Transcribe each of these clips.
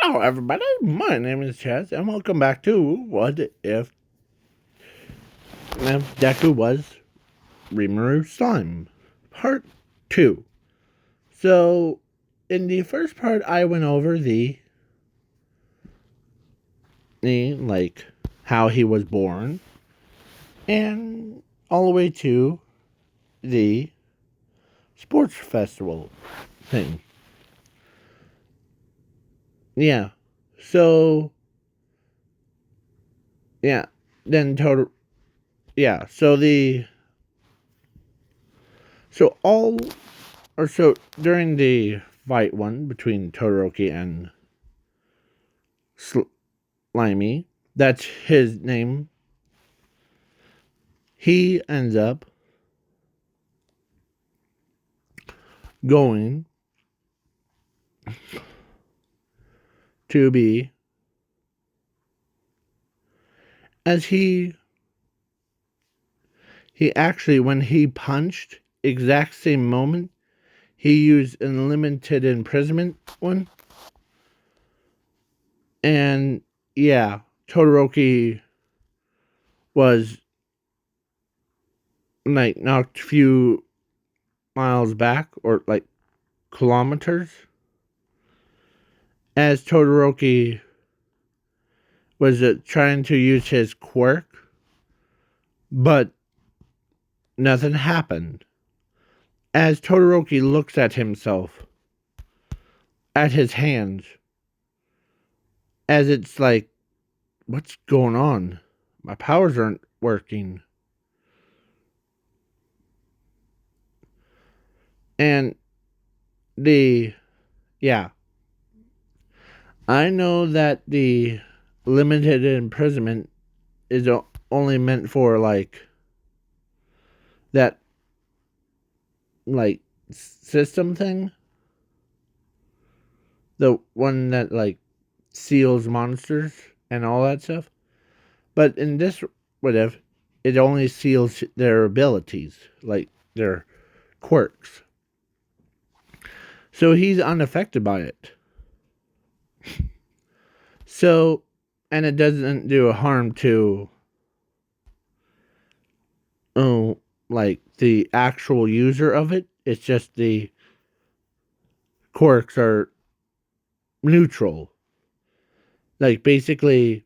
Hello, everybody. My name is Chaz, and welcome back to What If Deku Was Rimuru Slime, Part 2. So, in the first part, I went over like, how he was born, and all the way to the sports festival thing. Yeah. So, yeah. Then total. Yeah. So during the fight one between Todoroki and Slimy, that's his name, he ends up going to be, as he actually, when he punched, exact same moment, he used unlimited imprisonment one. And yeah, Todoroki was like knocked a few miles back, or like kilometers, as Todoroki was trying to use his quirk, but nothing happened. As Todoroki looks at himself, at his hands, as it's like, what's going on? My powers aren't working. And yeah, I know that the limited imprisonment is only meant for like that, like, system thing. The one that like seals monsters and all that stuff. But in this, whatever, it only seals their abilities, like their quirks. So he's unaffected by it. So, and it doesn't do a harm to, like the actual user of it. It's just the quirks are neutral. Like basically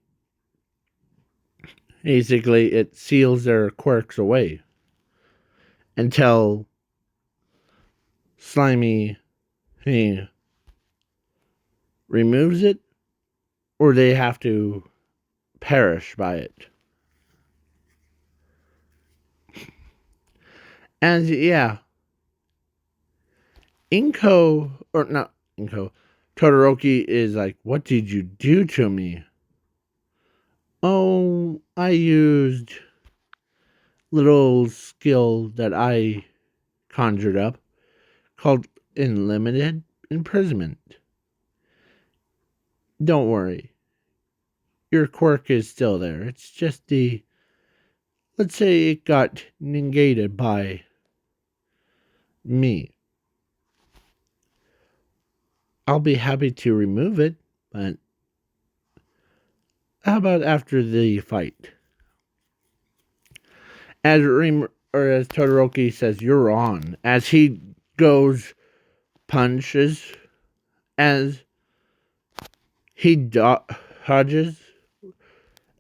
it seals their quirks away until Slimy, he removes it, or they have to perish by it. And yeah, Todoroki is like, what did you do to me? Oh, I used little skill that I conjured up called unlimited imprisonment. Don't worry. Your quirk is still there. It's just let's say it got negated by me. I'll be happy to remove it, but how about after the fight? As Todoroki says, you're on. As he goes, punches, as he dodges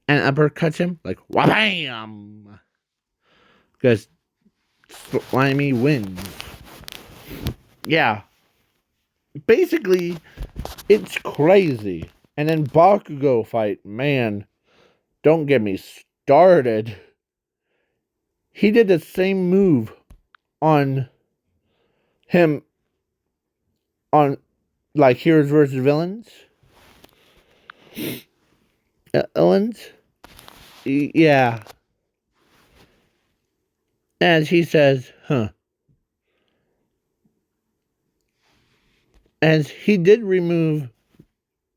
and uppercuts him, like, wham! Because Slimy wins. Yeah. Basically, it's crazy. And then Bakugo fight, man, don't get me started. He did the same move on him on, like, Heroes versus Villains. Villains? Yeah. As he says, As he did remove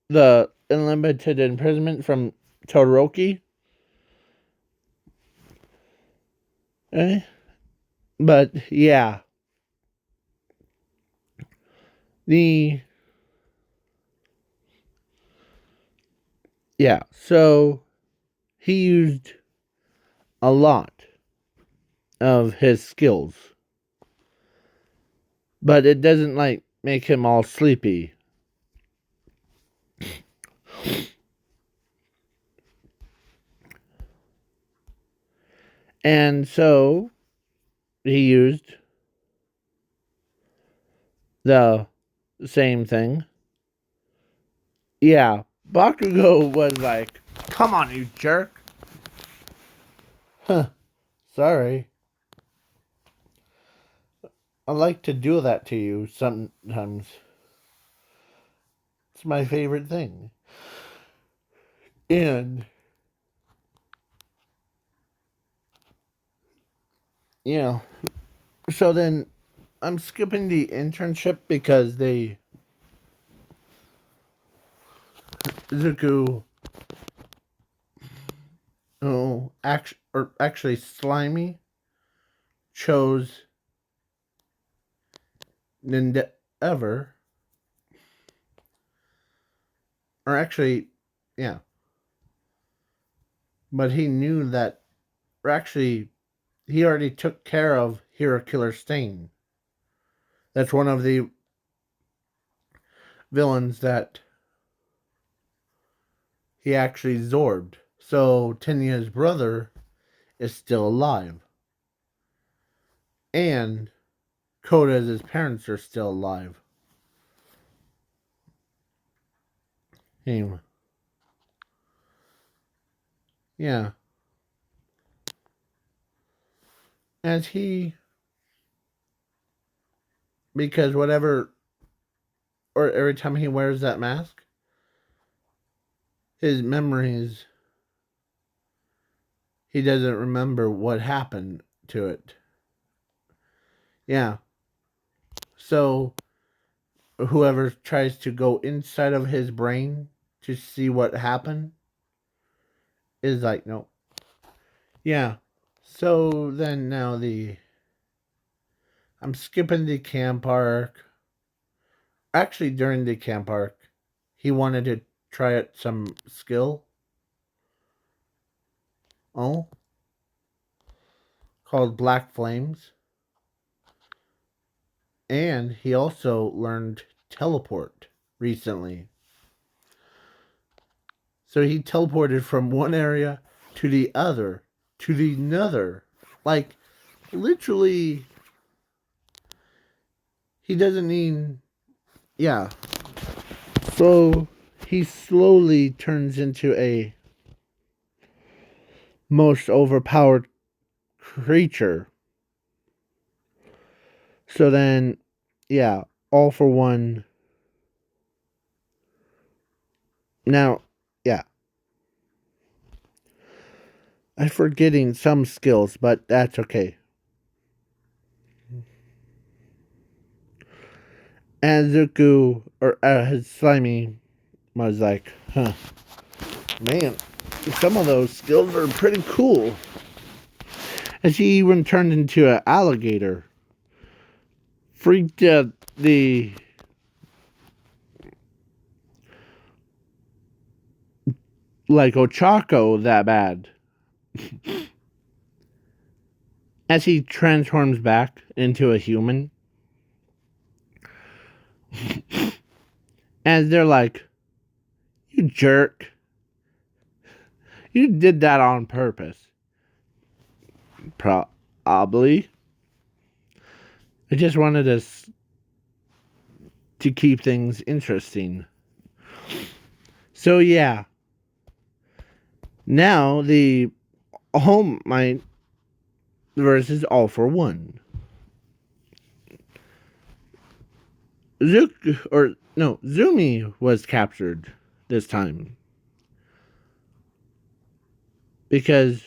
the unlimited imprisonment from Todoroki. But yeah. The Yeah, so he used a lot of his skills, but it doesn't like make him all sleepy. And so he used the same thing. Yeah, Bakugo was like, "Come on, you jerk." Huh, sorry. I like to do that to you sometimes. It's my favorite thing. And, you know, so then I'm skipping the internship because Zuko, actually Slimy chose Endeavor, or actually, yeah, but he knew that, or actually, he already took care of Hero Killer Stain. That's one of the villains that he actually zorbed. So Tenya's brother is still alive. And Koda's parents are still alive. Anyway. Yeah. As he, because whatever, or every time he wears that mask, his memories, he doesn't remember what happened to it. Yeah. So whoever tries to go inside of his brain to see what happened is like, no. Yeah. So then now I'm skipping the camp arc. Actually, during the camp arc, he wanted to try out some skill. Oh, called Black Flames. And he also learned teleport recently. So he teleported from one area to the other to the another. Like, literally, he doesn't need. Yeah. So he slowly turns into a most overpowered creature. So then, yeah, all for one. Now, yeah, I'm forgetting some skills, but that's okay. And Zuko, or his Slimy, was like, huh, man, some of those skills are pretty cool. As he even turned into an alligator. Freaked out the like Ochako that bad. As he transforms back into a human. And they're like, you jerk. You did that on purpose. Probably. I just wanted us to keep things interesting. So yeah. Now the All Might versus All for One. Zumi was captured this time. Because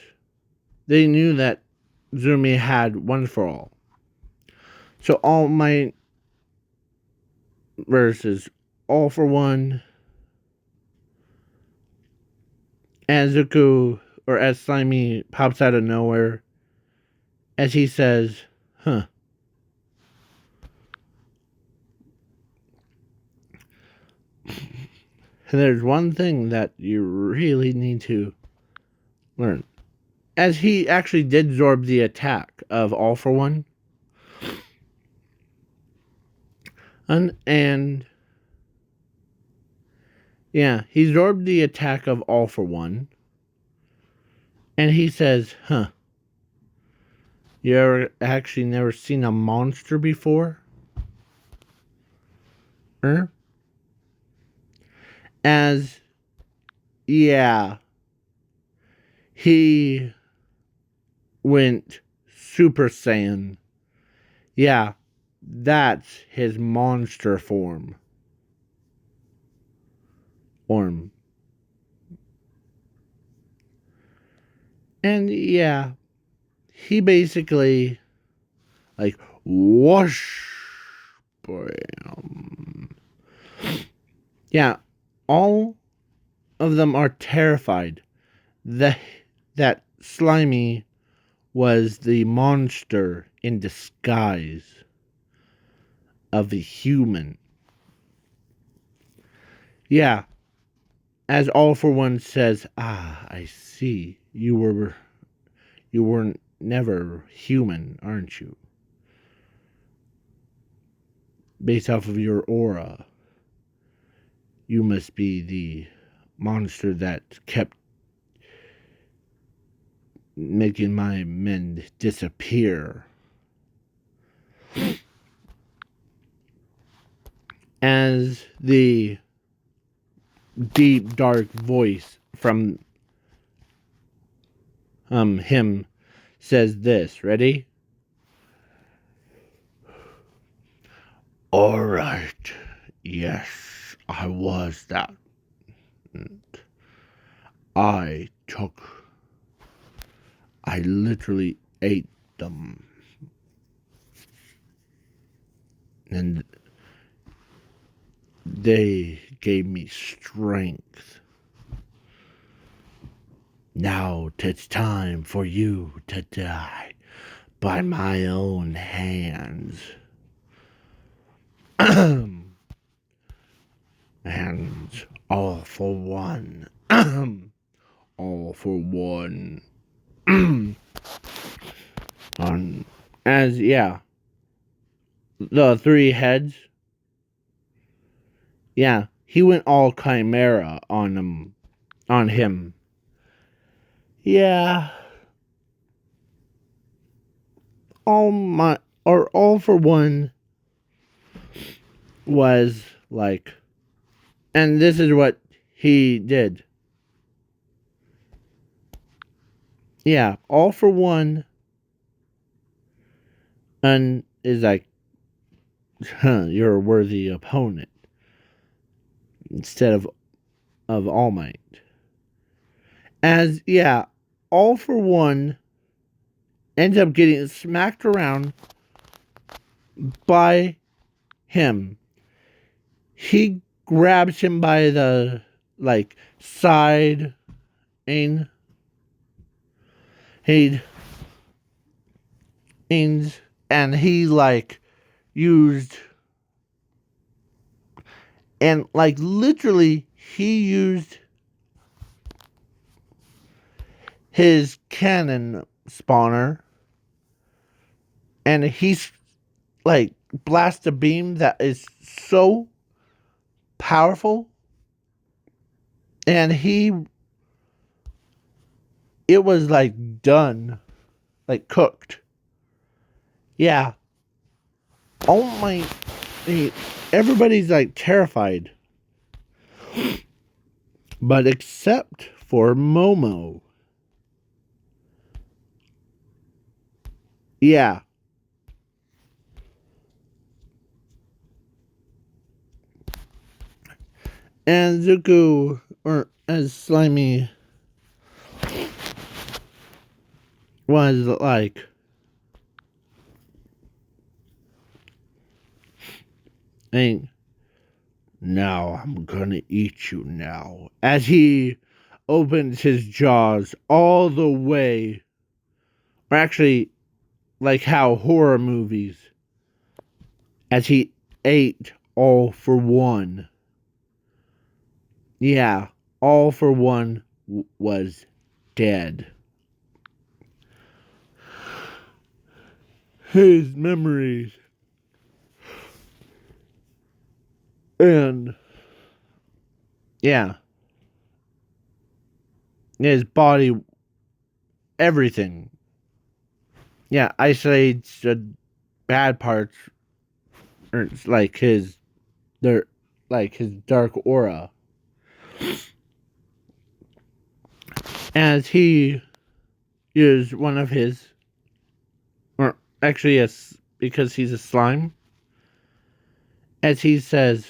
they knew that Zumi had One for All. So All Might versus All for One. And Zuko, or as Slimy, pops out of nowhere as he says, huh. And there's one thing that you really need to learn. As he actually did absorb the attack of All for One. And yeah, he absorbed the attack of All for One. And he says, you ever actually never seen a monster before? As, yeah, he went Super Saiyan. Yeah, that's his monster form. And yeah, he basically, like, whoosh, bam. Yeah, all of them are terrified that Slimy was the monster in disguise of a human. Yeah, as All for One says, I see. You weren't never human, aren't you? Based off of your aura, you must be the monster that kept making my men disappear. As the deep, dark voice from him says this, ready? All right, yes, I was that. I literally ate them. And they gave me strength. Now it's time for you to die by my own hands. And all for one. All for one. As, yeah, the three heads. Yeah, he went all chimera on him. Yeah. All for One was like, and this is what he did. Yeah, All for One and is like, you're a worthy opponent instead of All Might. As, yeah, All for One ends up getting smacked around by him. He grabs him by the, like, side, and he, like, used, and, like, literally, he used his cannon spawner, and he's, like, blast a beam that is so powerful, and it was, like, done, like, cooked. Yeah. Oh my, everybody's, like, terrified. But except for Momo. Yeah. And Zuko, or as Slimy, was like, saying, now I'm gonna eat you now. As he opens his jaws all the way, or actually, like how horror movies, as he ate All for One. Yeah, all for one was dead. His memories and yeah, his body, everything. Yeah, isolates the bad parts, or it's like their, like his dark aura, as he used one of his, or actually, yes, because he's a slime, as he says,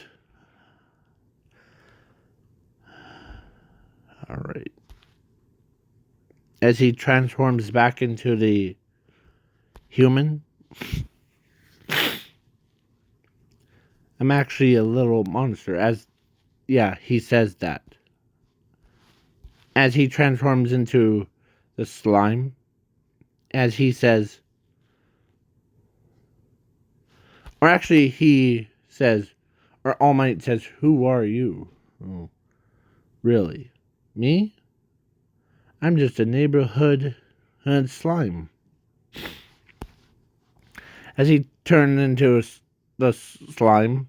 all right, as he transforms back into the human. I'm actually a little monster, as, yeah, he says that. As he transforms into the slime, as he says, or actually, he says, or All Might says, "Who are you?" Oh, really? Me? I'm just a neighborhood slime. As he turned into the slime,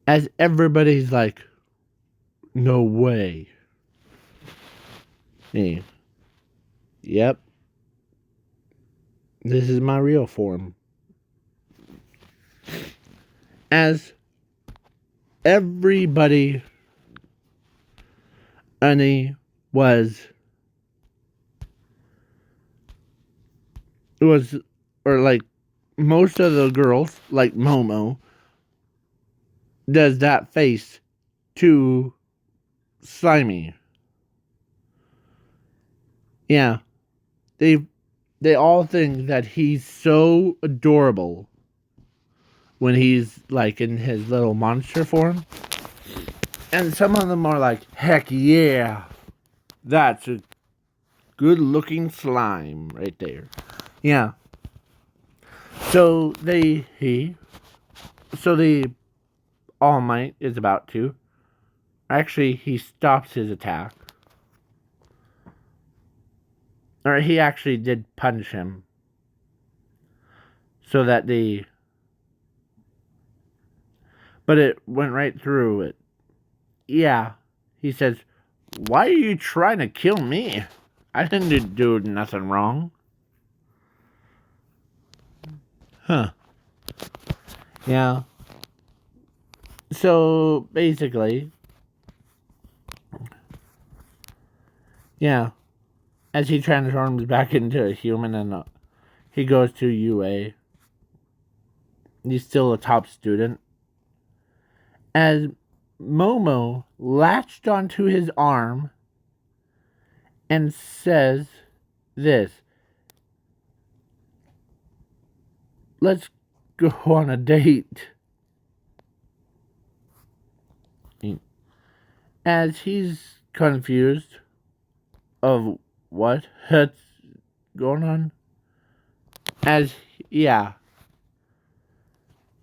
as everybody's like, "No way." Me. Yep. This is my real form. As everybody Annie was was or like most of the girls, like Momo, does that face to Slimy. Yeah. They they all think that he's so adorable when he's like in his little monster form. And some of them are like, heck yeah. That's a good looking slime right there. Yeah. So the All Might is about to. Actually, he stops his attack. Or he actually did punch him. So that but it went right through it. Yeah. He says, "Why are you trying to kill me? I didn't do nothing wrong." Huh. Yeah. So basically, yeah, as he transforms back into a human and he goes to UA, he's still a top student. As Momo latched onto his arm and says this, "Let's go on a date." As he's confused of what's going on. As, yeah.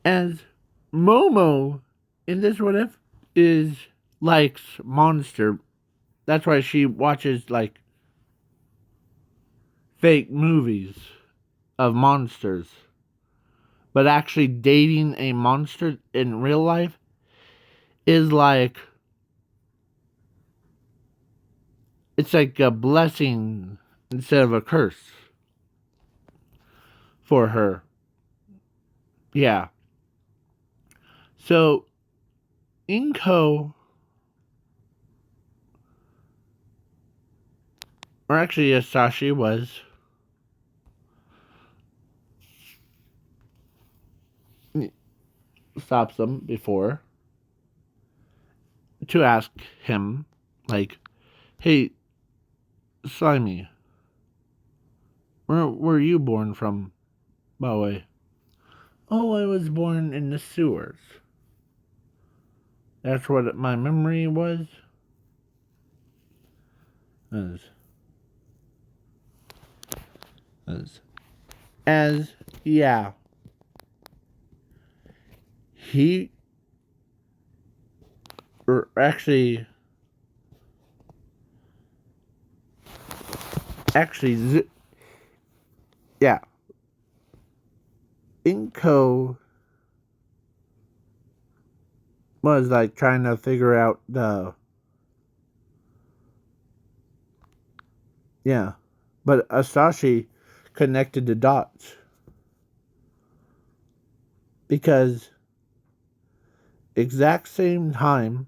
As Momo in this What If is likes monster. That's why she watches like fake movies of monsters. But actually dating a monster in real life is like, it's like a blessing instead of a curse for her. Yeah. So Inko, or actually Asashi was, stops them before to ask him, like, "Hey, Slimy, where were you born from, by the way?" "Oh, I was born in the sewers." That's what my memory was. As, as yeah. He or actually, yeah, Inko was like trying to figure out yeah, but Asashi connected the dots because exact same time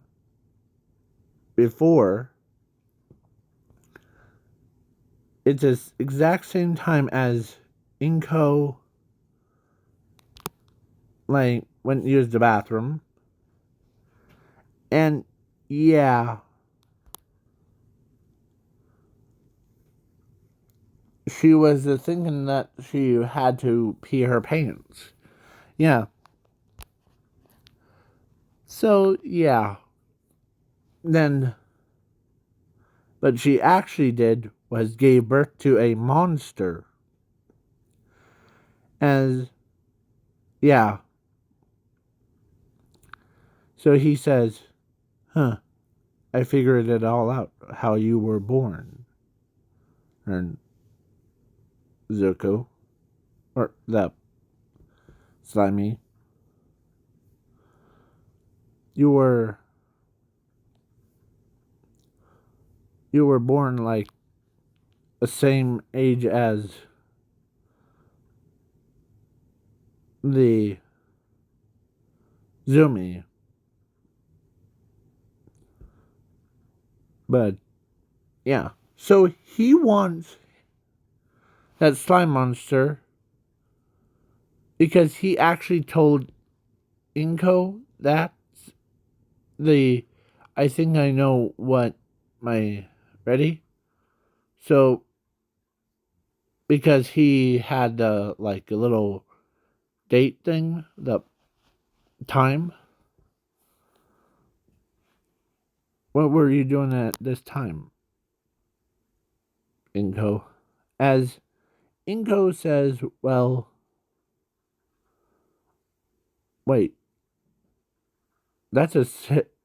before, it's the exact same time as Inko like went to use the bathroom, and yeah, she was thinking that she had to pee her pants. Yeah. So yeah, then, but she actually did was gave birth to a monster. As yeah, so he says, "Huh, I figured it all out. How you were born." And Zuko, or the slimy, you were born like the same age as the Zumi, but yeah. So he wants that slime monster because he actually told Inko that the I think I know what my ready. So because he had like a little date thing, the time. What were you doing at this time, Inko? As Inko says, well, wait, that's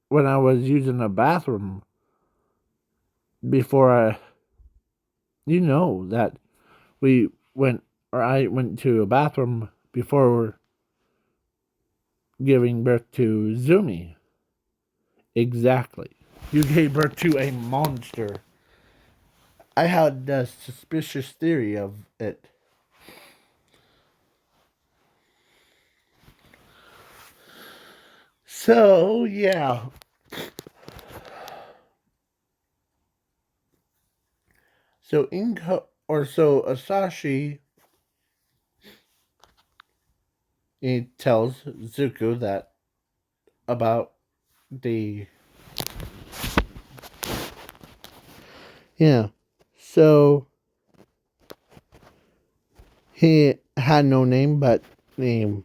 when I was using the bathroom before you know that we went, or I went to a bathroom before giving birth to Zumi. Exactly. You gave birth to a monster. I had a suspicious theory of it. So, yeah. So, Asashi, he tells Zuko that about the. Yeah. So, he had no name, but the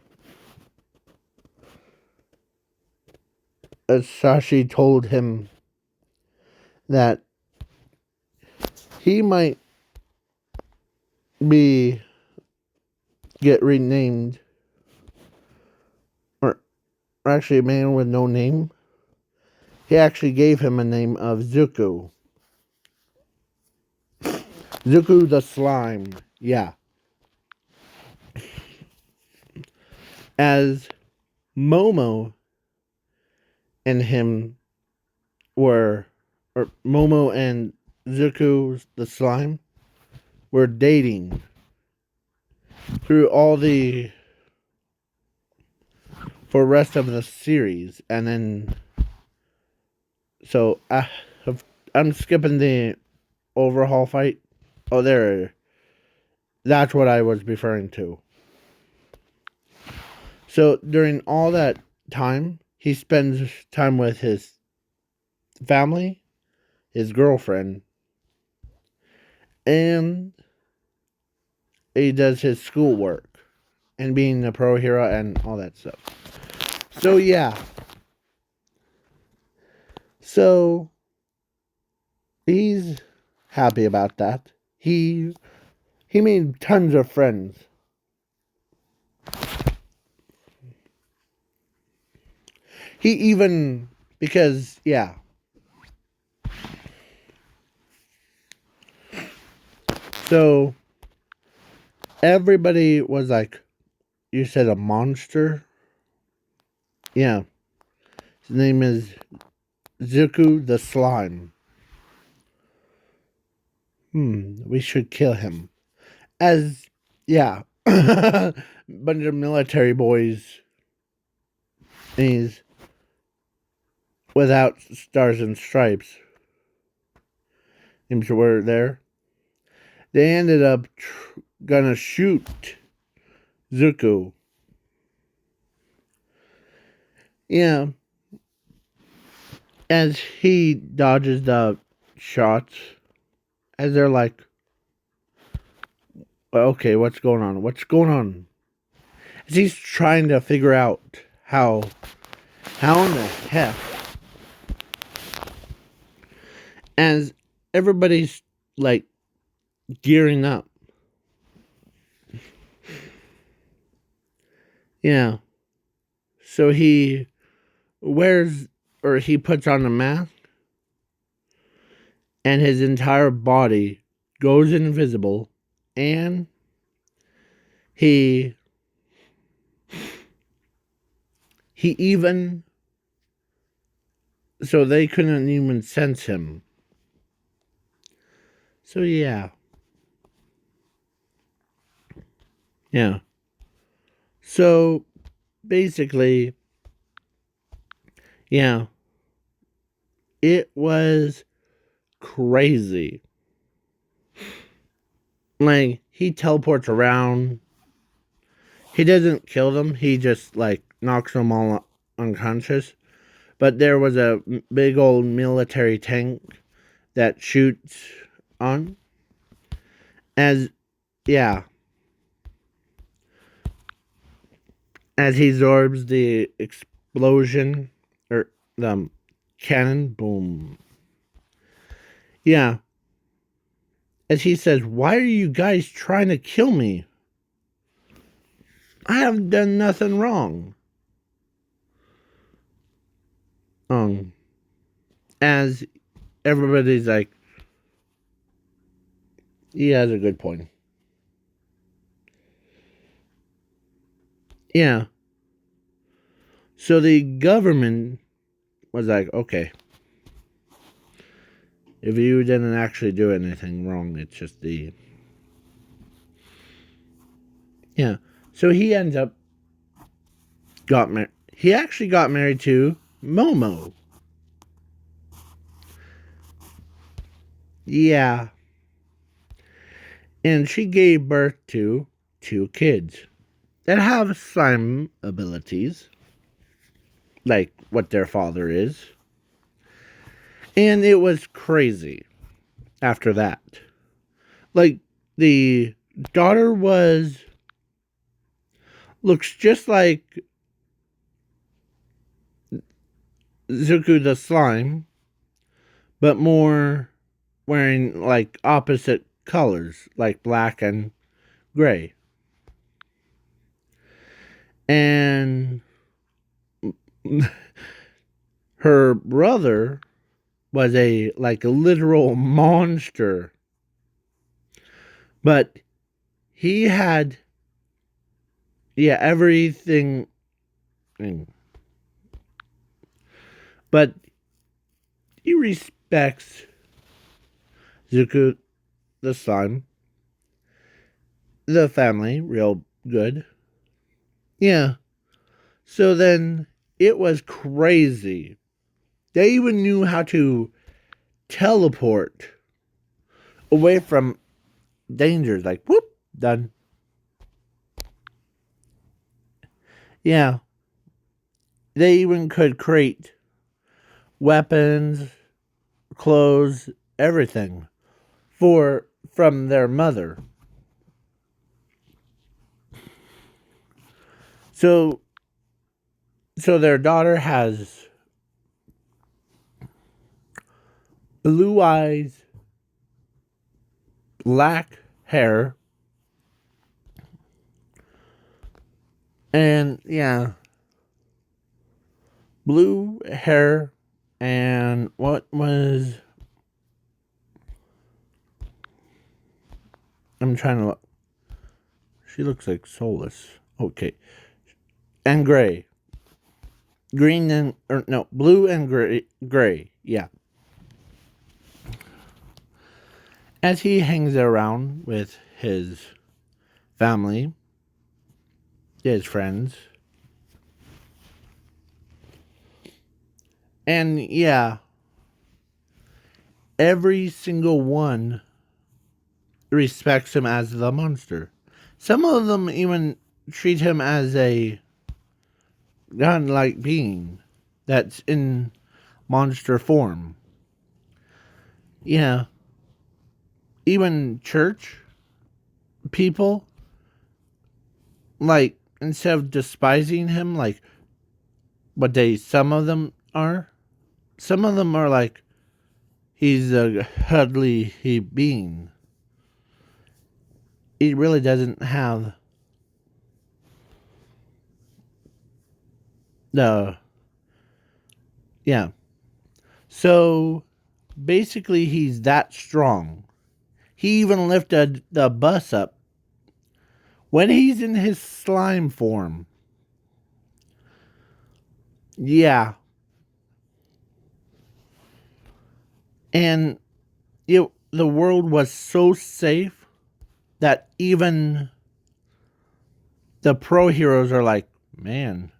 Asashi told him that he might be get renamed, or actually a man with no name. He actually gave him a name of Zuko. Zuko the slime. Yeah. As Momo and him were, or Momo and Zuko the slime were dating through all the for rest of the series, and then so I'm skipping the overhaul fight. Oh, there. That's what I was referring to. So during all that time, he spends time with his family, his girlfriend, and he does his schoolwork and being a pro hero and all that stuff. So yeah. So he's happy about that. He made tons of friends. He even Because, yeah. So, everybody was like, you said a monster? Yeah. His name is Zuku the Slime. We should kill him. As, yeah. Bunch of military boys. And he's without stars and stripes. Names were there. They ended up gonna shoot Zuko. Yeah. As he dodges the shots, as they're like, okay, what's going on? What's going on? As he's trying to figure out how in the heck, as everybody's like gearing up. Yeah. So he he puts on a mask and his entire body goes invisible and he even so they couldn't even sense him. So yeah. Yeah. So basically, yeah. It was crazy. Like, he teleports around. He doesn't kill them. He just, like, knocks them all unconscious. But there was a big old military tank that shoots on. Yeah. As he absorbs the explosion, or the cannon, boom. Yeah. As he says, why are you guys trying to kill me? I haven't done nothing wrong. As everybody's like, he has a good point. Yeah. So the government was like, okay, if you didn't actually do anything wrong, it's just the. Yeah. So he ends up got married. He actually got married to Momo. Yeah. And she gave birth to 2 kids that have slime abilities, like what their father is. And it was crazy after that. Like, the daughter looks just like Zuko the Slime, but more wearing like opposite colors, like black and gray. And her brother was a literal monster. But he had everything, but he respects Zuko the Slime, the family, real good. Yeah. So then it was crazy. They even knew how to teleport away from dangers. Like, whoop, done. Yeah. They even could create weapons, clothes, everything from their mother. So their daughter has blue eyes, black hair, and blue hair, And what was... I'm trying to look. She looks like soulless. Okay. And gray. Green and... Or no, blue and gray. Gray. Yeah. As he hangs around with his family, his friends. And yeah, every single one respects him as the monster. Some of them even treat him as a godlike being that's in monster form. Yeah. Even church people, like, instead of despising him, like, some of them are, like, he's a cuddly being. He really doesn't have the... Yeah. So, basically, he's that strong. He even lifted the bus up when he's in his slime form. Yeah. And the world was so safe that even the pro heroes are like, man,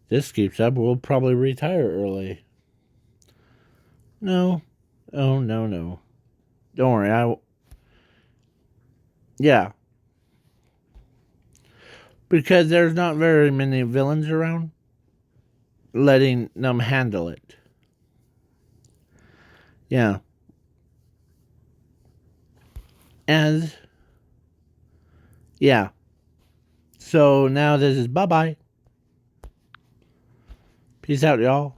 this keeps up, we'll probably retire early. No. Oh, no. Don't worry. Yeah. Because there's not very many villains around letting them handle it. Yeah. And yeah. So now this is bye-bye. Peace out, y'all.